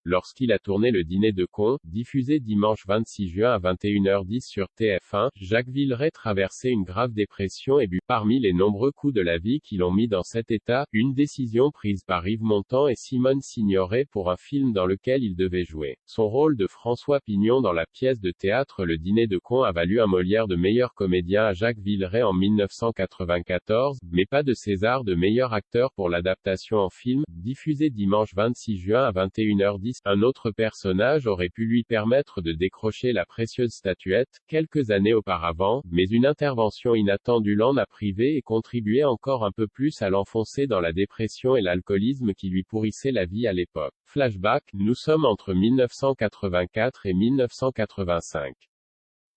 Lorsqu'il a tourné Le Dîner de cons, diffusé dimanche 26 juin à 21h10 sur TF1, Jacques Villeray traversait une grave dépression et but. Parmi les nombreux coups de la vie qui l'ont mis dans cet état, une décision prise par Yves Montand et Simone Signoret pour un film dans lequel il devait jouer. Son rôle de François Pignon dans la pièce de théâtre Le Dîner de cons a valu un Molière de meilleur comédien à Jacques Villeray en 1994, mais pas de César de meilleur acteur pour l'adaptation en film, diffusé dimanche 26 juin à 21h10. Un autre personnage aurait pu lui permettre de décrocher la précieuse statuette, quelques années auparavant, mais une intervention inattendue l'en a privé et contribuait encore un peu plus à l'enfoncer dans la dépression et l'alcoolisme qui lui pourrissaient la vie à l'époque. Flashback, nous sommes entre 1984 et 1985.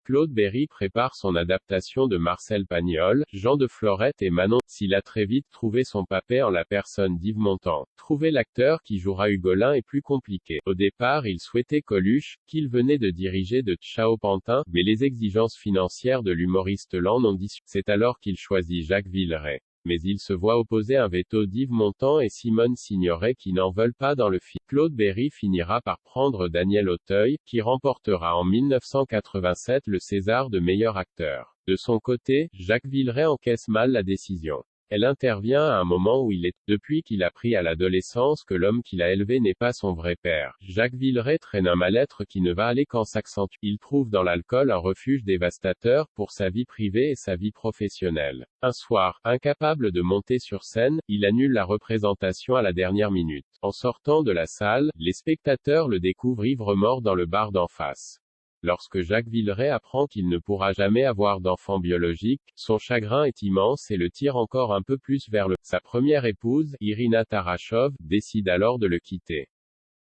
Claude Berry prépare son adaptation de Marcel Pagnol, Jean de Florette et Manon. S'il a très vite trouvé son papet en la personne d'Yves Montand, trouver l'acteur qui jouera Hugolin est plus compliqué. Au départ, il souhaitait Coluche, qu'il venait de diriger de Ciao Pantin, mais les exigences financières de l'humoriste l'en ont dissuadé. C'est alors qu'il choisit Jacques Villeray. Mais il se voit opposer un veto d'Yves Montand et Simone Signoret qui n'en veulent pas dans le film. Claude Berry finira par prendre Daniel Auteuil, qui remportera en 1987 le César de meilleur acteur. De son côté, Jacques Villeray encaisse mal la décision. Elle intervient à un moment où il est, depuis qu'il a appris à l'adolescence que l'homme qu'il a élevé n'est pas son vrai père. Jacques Villeray traîne un mal-être qui ne va aller qu'en s'accentuant. Il trouve dans l'alcool un refuge dévastateur pour sa vie privée et sa vie professionnelle. Un soir, incapable de monter sur scène, il annule la représentation à la dernière minute. En sortant de la salle, les spectateurs le découvrent ivre-mort dans le bar d'en face. Lorsque Jacques Villeray apprend qu'il ne pourra jamais avoir d'enfant biologique, son chagrin est immense et le tire encore un peu plus vers le. Sa première épouse, Irina Tarachov, décide alors de le quitter.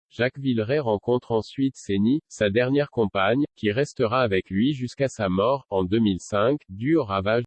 Jacques Villeray rencontre ensuite Séni, sa dernière compagne, qui restera avec lui jusqu'à sa mort, en 2005, due au ravage